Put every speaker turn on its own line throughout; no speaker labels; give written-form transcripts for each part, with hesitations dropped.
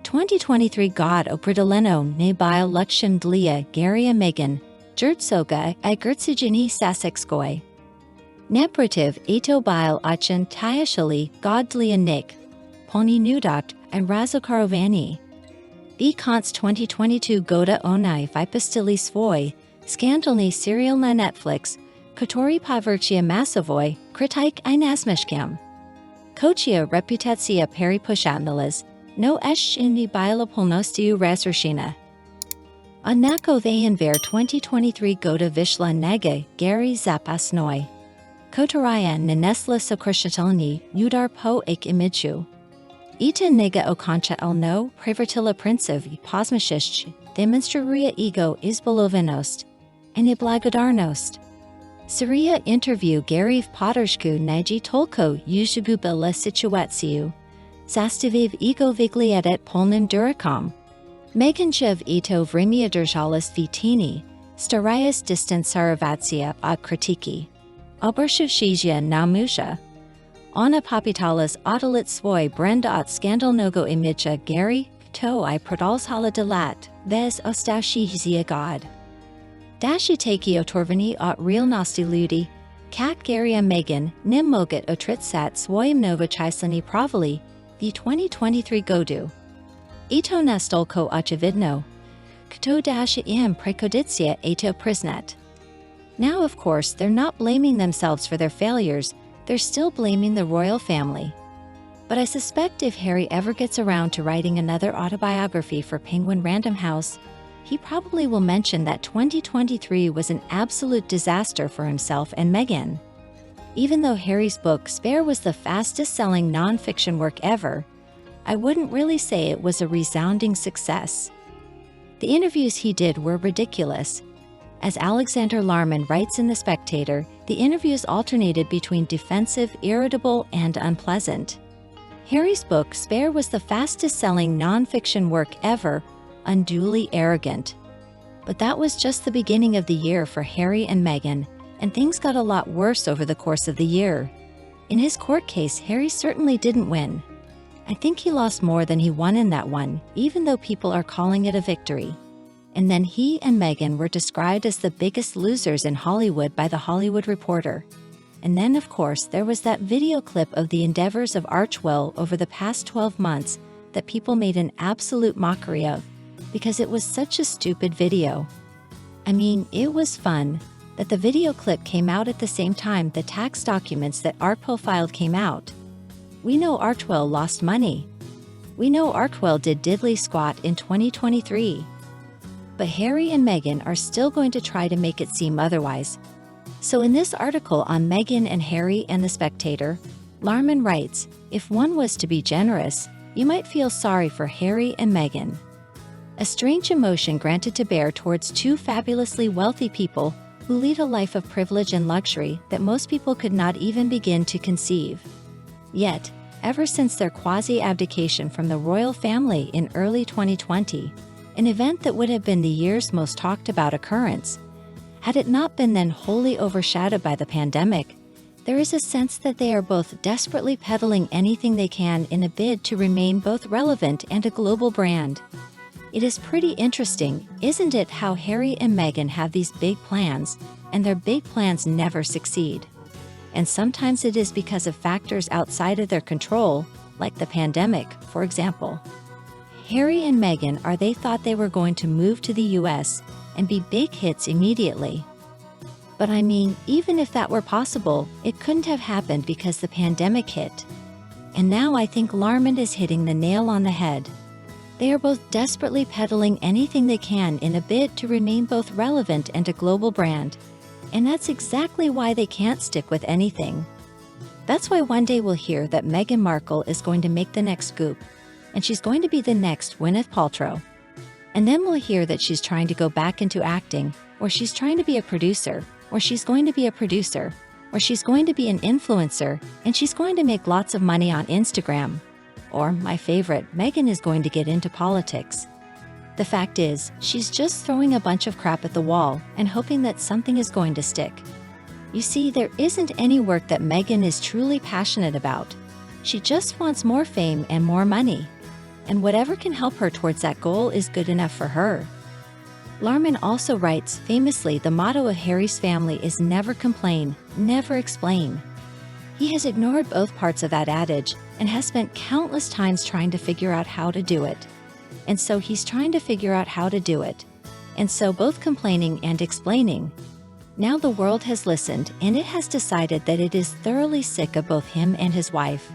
2023 God o Bridoleno ne bio Luction Dlia Garia Meghan, Soga I Gertsijini Sussex Goy. Neprativ Eto Bile Achan Tiashali God Dlia Nick, Pony Nudat and Razokarovani. The Kants 2022 Goda Onai Vipastili Svoi, Scandalni Serial na Netflix, Kotori Paverchia Massavoy, Kritik I Nasmishkam. Kochia Reputatia Peri Pushatnalas, no esh indi biolopolnostiu razrshina. Anako Vayanver 2023 Goda Vishla Nege, Gary Zapasnoi. Kotoraya Nanesla Sokrishatelni, Udar Po Ik Imichu. Ita nega okoncha elno, prevertila princev, posmashish, demonstraria ego izbolovenost, and iblagodarnost. Syria interview Gariv Pottershku Niji Tolko Yuzhugubila Situatsiu. Zastiviv ego vigliedet polnim duracom. Meghan ito vrimia držalis vitini, starayas distant saravatsia ad kritiki. Obershavshizia namusha. Ona popitalis autolit svoi brenda at scandal nogo imidja Gary, to I prodals hala delat, ves ostashizia god. Dashiteki otorvani at real nosti ludi, kat Garia Meghan, nim mogat otritsat svoim nova chislani provali, the 2023 Godu. Ito nastolko ochividno. Kto dasha im prekoditsia eto prisnet. Now, of course, they're not blaming themselves for their failures, they're still blaming the royal family. But I suspect if Harry ever gets around to writing another autobiography for Penguin Random House, he probably will mention that 2023 was an absolute disaster for himself and Meghan. Even though Harry's book Spare was the fastest-selling non-fiction work ever, I wouldn't really say it was a resounding success. The interviews he did were ridiculous. As Alexander Larman writes in The Spectator, the interviews alternated between defensive, irritable, and unpleasant. Harry's book Spare was the fastest-selling non-fiction work ever, unduly arrogant. But that was just the beginning of the year for Harry and Meghan, and things got a lot worse over the course of the year. In his court case, Harry certainly didn't win. I think he lost more than he won in that one, even though people are calling it a victory. And then he and Meghan were described as the biggest losers in Hollywood by The Hollywood Reporter. And then, of course, there was that video clip of the endeavors of Archewell over the past 12 months that people made an absolute mockery of, because it was such a stupid video. I mean, it was fun that the video clip came out at the same time the tax documents that Archewell filed came out. We know Archewell lost money. We know Archewell did diddly squat in 2023. But Harry and Meghan are still going to try to make it seem otherwise. So in this article on Meghan and Harry and The Spectator, Larman writes, if one was to be generous, you might feel sorry for Harry and Meghan. A strange emotion granted to bear towards two fabulously wealthy people who lead a life of privilege and luxury that most people could not even begin to conceive. Yet, ever since their quasi-abdication from the royal family in early 2020, an event that would have been the year's most talked about occurrence, had it not been then wholly overshadowed by the pandemic, there is a sense that they are both desperately peddling anything they can in a bid to remain both relevant and a global brand. It is pretty interesting, isn't it, how Harry and Meghan have these big plans, and their big plans never succeed. And sometimes it is because of factors outside of their control, like the pandemic, for example. Harry and Meghan they thought they were going to move to the US and be big hits immediately. But I mean, even if that were possible, it couldn't have happened because the pandemic hit. And now I think Larman is hitting the nail on the head. They are both desperately peddling anything they can in a bid to remain both relevant and a global brand. And that's exactly why they can't stick with anything. That's why one day we'll hear that Meghan Markle is going to make the next scoop, and she's going to be the next Gwyneth Paltrow. And then we'll hear that she's trying to go back into acting, or she's trying to be a producer, or she's going to be a producer, or she's going to be an influencer, and she's going to make lots of money on Instagram. Or, my favorite, Meghan is going to get into politics. The fact is, she's just throwing a bunch of crap at the wall and hoping that something is going to stick. You see, there isn't any work that Meghan is truly passionate about. She just wants more fame and more money. and whatever can help her towards that goal is good enough for her. Larman also writes, famously, the motto of Harry's family is never complain, never explain. He has ignored both parts of that adage and has spent countless times trying to figure out how to do it. And so he's trying to figure out how to do it. And so both complaining and explaining. Now the world has listened, and it has decided that it is thoroughly sick of both him and his wife.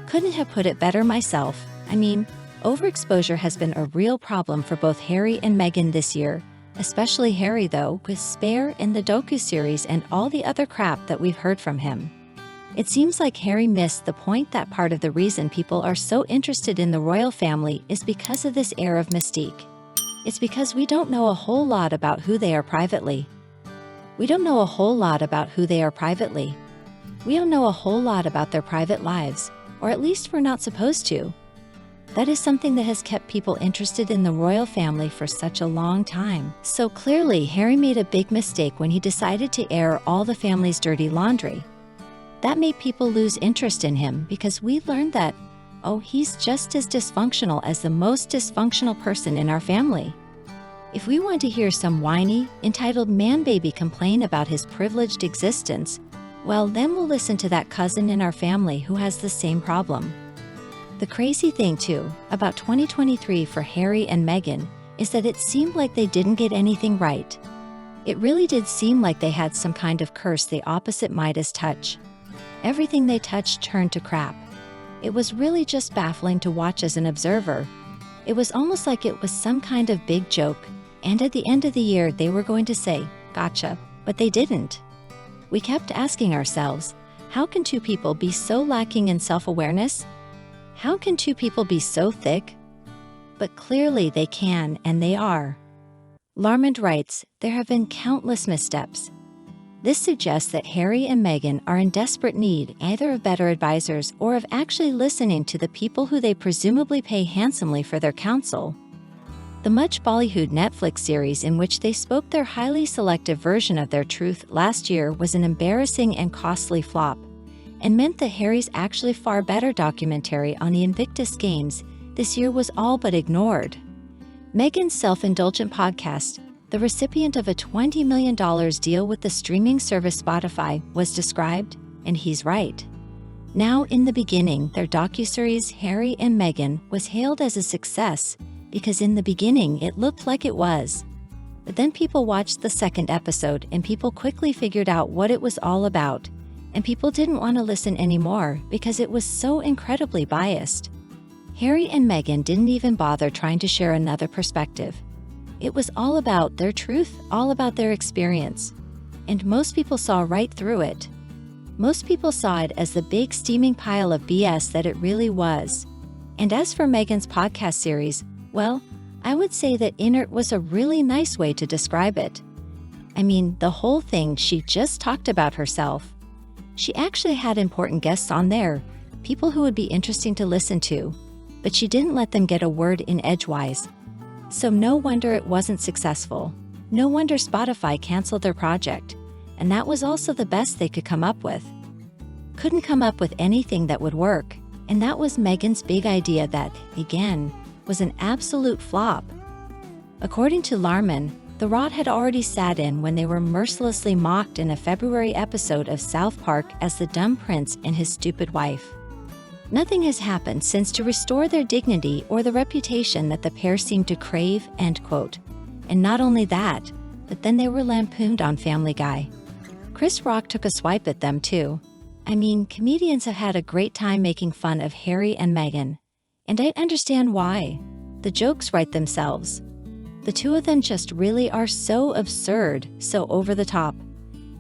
Couldn't have put it better myself. I mean, overexposure has been a real problem for both Harry and Meghan this year, especially Harry though, with Spare and the docu-series and all the other crap that we've heard from him. It seems like Harry missed the point that part of the reason people are so interested in the royal family is because of this air of mystique. It's because we don't know a whole lot about who they are privately. We don't know a whole lot about who they are privately. We don't know a whole lot about their private lives, or at least we're not supposed to. That is something that has kept people interested in the royal family for such a long time. So clearly, Harry made a big mistake when he decided to air all the family's dirty laundry. That made people lose interest in him because we learned that, oh, he's just as dysfunctional as the most dysfunctional person in our family. If we want to hear some whiny, entitled man-baby complain about his privileged existence, well, then we'll listen to that cousin in our family who has the same problem. The crazy thing, too, about 2023 for Harry and Meghan is that it seemed like they didn't get anything right. It really did seem like they had some kind of curse the opposite Midas touch. Everything they touched turned to crap. It was really just baffling to watch as an observer. It was almost like it was some kind of big joke, and at the end of the year they were going to say, "Gotcha," but they didn't. We kept asking ourselves, how can two people be so lacking in self-awareness? How can two people be so thick? But clearly they can, and they are. Larman writes, there have been countless missteps. This suggests that Harry and Meghan are in desperate need either of better advisors or of actually listening to the people who they presumably pay handsomely for their counsel. The much ballyhooed Netflix series in which they spoke their highly selective version of their truth last year was an embarrassing and costly flop, and meant that Harry's actually far better documentary on the Invictus Games this year was all but ignored. Meghan's self-indulgent podcast, the recipient of a $20 million deal with the streaming service Spotify, was described, and he's right. Now, in the beginning, their docuseries Harry and Meghan was hailed as a success because in the beginning it looked like it was. But then people watched the second episode and people quickly figured out what it was all about, and people didn't want to listen anymore because it was so incredibly biased. Harry and Meghan didn't even bother trying to share another perspective. It was all about their truth, all about their experience. And most people saw right through it. Most people saw it as the big steaming pile of BS that it really was. And as for Meghan's podcast series, well, I would say that inert was a really nice way to describe it. I mean, the whole thing, she just talked about herself. She actually had important guests on there, people who would be interesting to listen to, but she didn't let them get a word in edgewise. So no wonder it wasn't successful. No wonder Spotify canceled their project, and that was also the best they could come up with. Couldn't come up with anything that would work, and that was Meghan's big idea that, again, was an absolute flop. According to Larman, the rot had already sat in when they were mercilessly mocked in a February episode of South Park as the dumb prince and his stupid wife. Nothing has happened since to restore their dignity or the reputation that the pair seemed to crave, end quote. And not only that, but then they were lampooned on Family Guy. Chris Rock took a swipe at them too. I mean, comedians have had a great time making fun of Harry and Meghan. And I understand why. The jokes write themselves. The two of them just really are so absurd, so over the top.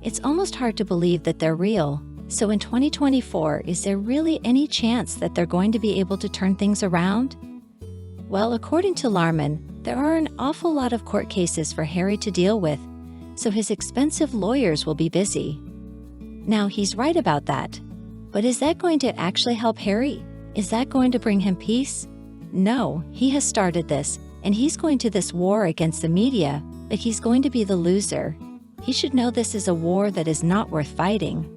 It's almost hard to believe that they're real. So in 2024, is there really any chance that they're going to be able to turn things around? Well, according to Larman, there are an awful lot of court cases for Harry to deal with, so his expensive lawyers will be busy. Now, he's right about that. But is that going to actually help Harry? Is that going to bring him peace? No, he has started this, and he's going to this war against the media, but he's going to be the loser. He should know this is a war that is not worth fighting.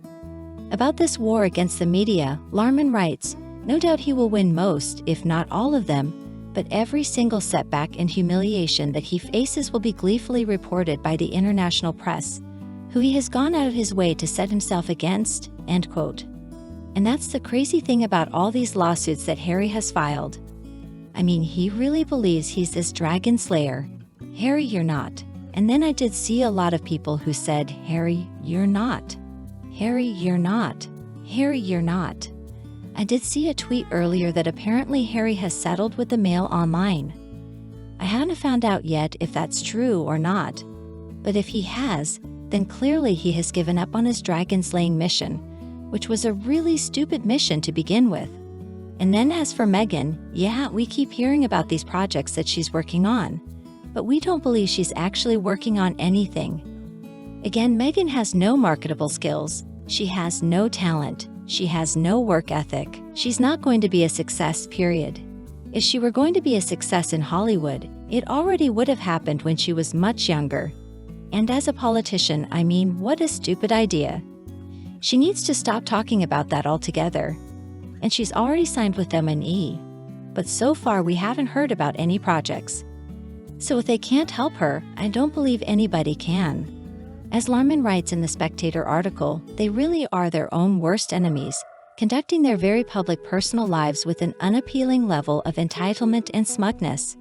About this war against the media, Larman writes, No doubt he will win most, if not all of them, but every single setback and humiliation that he faces will be gleefully reported by the international press, who he has gone out of his way to set himself against, end quote. And that's the crazy thing about all these lawsuits that Harry has filed. I mean, he really believes he's this dragon slayer. Harry, you're not. And then I did see a lot of people who said, Harry, you're not. Harry, you're not. Harry, you're not. I did see a tweet earlier that apparently Harry has settled with the Mail online. I haven't found out yet if that's true or not. But if he has, then clearly he has given up on his dragon-slaying mission, which was a really stupid mission to begin with. And then as for Meghan, yeah, we keep hearing about these projects that she's working on, but we don't believe she's actually working on anything. Again, Meghan has no marketable skills. She has no talent. She has no work ethic. She's not going to be a success, period. If she were going to be a success in Hollywood, it already would have happened when she was much younger. And as a politician, I mean, what a stupid idea. She needs to stop talking about that altogether. And she's already signed with M&E. But so far we haven't heard about any projects. So if they can't help her, I don't believe anybody can. As Larman writes in the Spectator article, they really are their own worst enemies, conducting their very public personal lives with an unappealing level of entitlement and smugness.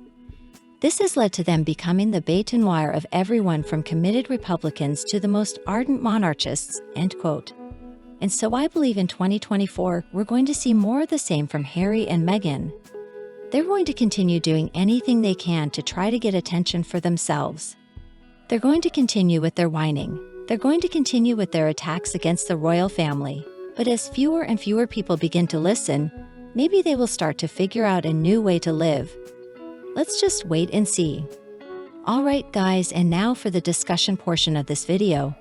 This has led to them becoming the bête noire of everyone from committed Republicans to the most ardent monarchists, end quote. And so I believe in 2024, we're going to see more of the same from Harry and Meghan. They're going to continue doing anything they can to try to get attention for themselves. They're going to continue with their whining. They're going to continue with their attacks against the royal family. But as fewer and fewer people begin to listen, maybe they will start to figure out a new way to live. Let's just wait and see. Alright guys, and now for the discussion portion of this video.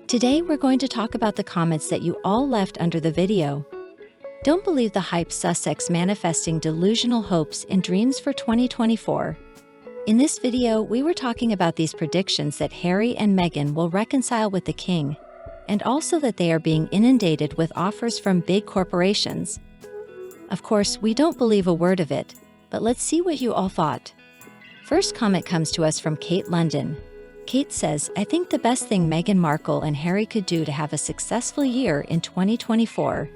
Today we're going to talk about the comments that you all left under the video. Don't believe the hype. Sussex manifesting delusional hopes and dreams for 2024. In this video, we were talking about these predictions that Harry and Meghan will reconcile with the king, and also that they are being inundated with offers from big corporations. Of course, we don't believe a word of it, but let's see what you all thought. First comment comes to us from Kate London. Kate says, I think the best thing Meghan Markle and Harry could do to have a successful year in 2024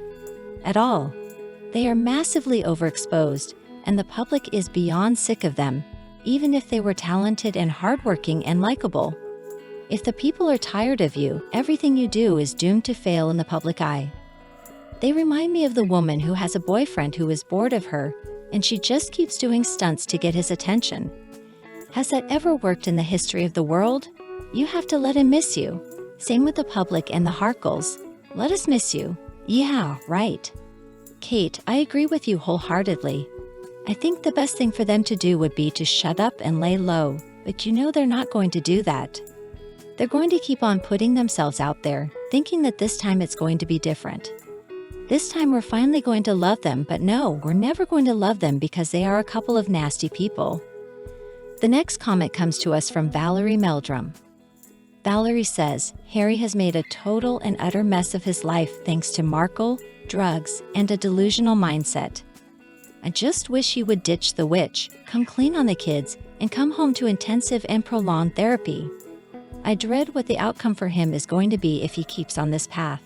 at all. They are massively overexposed, and the public is beyond sick of them, even if they were talented and hardworking and likable. If the people are tired of you, everything you do is doomed to fail in the public eye. They remind me of the woman who has a boyfriend who is bored of her, and she just keeps doing stunts to get his attention. Has that ever worked in the history of the world? You have to let him miss you. Same with the public and the Harkles. Let us miss you. Yeah, right. Kate, I agree with you wholeheartedly. I think the best thing for them to do would be to shut up and lay low, but you know they're not going to do that. They're going to keep on putting themselves out there, thinking that this time it's going to be different. This time we're finally going to love them, but no, we're never going to love them because they are a couple of nasty people. The next comment comes to us from Valerie Meldrum. Valerie says, Harry has made a total and utter mess of his life thanks to Markle, drugs, and a delusional mindset. I just wish he would ditch the witch, come clean on the kids, and come home to intensive and prolonged therapy. I dread what the outcome for him is going to be if he keeps on this path.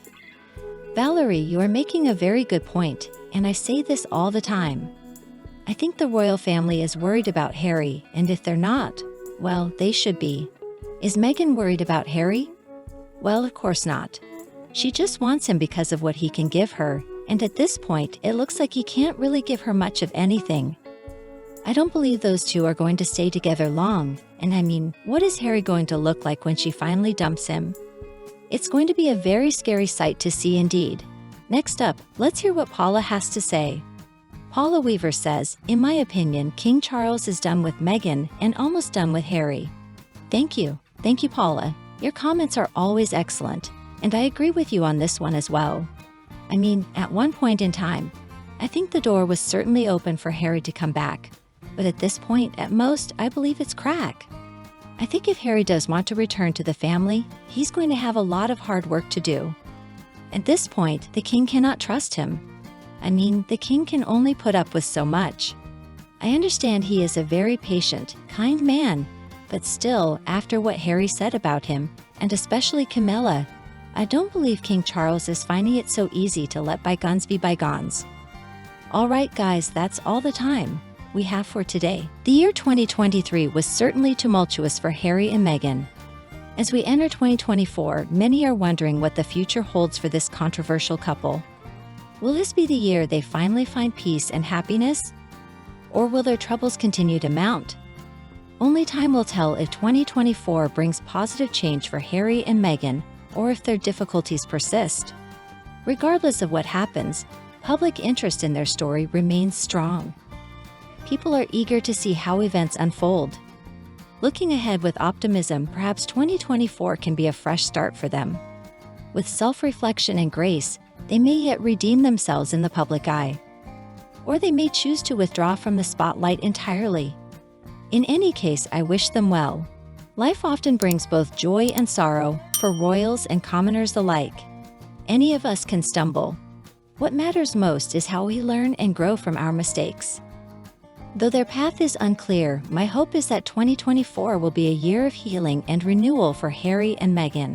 Valerie, you are making a very good point, and I say this all the time. I think the royal family is worried about Harry, and if they're not, well, they should be. Is Meghan worried about Harry? Well, of course not. She just wants him because of what he can give her, and at this point, it looks like he can't really give her much of anything. I don't believe those two are going to stay together long, and I mean, what is Harry going to look like when she finally dumps him? It's going to be a very scary sight to see indeed. Next up, let's hear what Paula has to say. Paula Weaver says, in my opinion, King Charles is done with Meghan and almost done with Harry. Thank you, Paula. Your comments are always excellent, and I agree with you on this one as well. I mean, at one point in time, I think the door was certainly open for Harry to come back, but at this point, at most, I believe it's crack. I think if Harry does want to return to the family, he's going to have a lot of hard work to do. At this point, the king cannot trust him. I mean, the king can only put up with so much. I understand he is a very patient, kind man, but still, after what Harry said about him, and especially Camilla, I don't believe King Charles is finding it so easy to let bygones be bygones. Alright guys, that's all the time we have for today. The year 2023 was certainly tumultuous for Harry and Meghan. As we enter 2024, many are wondering what the future holds for this controversial couple. Will this be the year they finally find peace and happiness? Or will their troubles continue to mount? Only time will tell if 2024 brings positive change for Harry and Meghan, or if their difficulties persist. Regardless of what happens, public interest in their story remains strong. People are eager to see how events unfold. Looking ahead with optimism, perhaps 2024 can be a fresh start for them. With self-reflection and grace, they may yet redeem themselves in the public eye. Or they may choose to withdraw from the spotlight entirely. In any case, I wish them well. Life often brings both joy and sorrow, for royals and commoners alike. Any of us can stumble. What matters most is how we learn and grow from our mistakes. Though their path is unclear, my hope is that 2024 will be a year of healing and renewal for Harry and Meghan.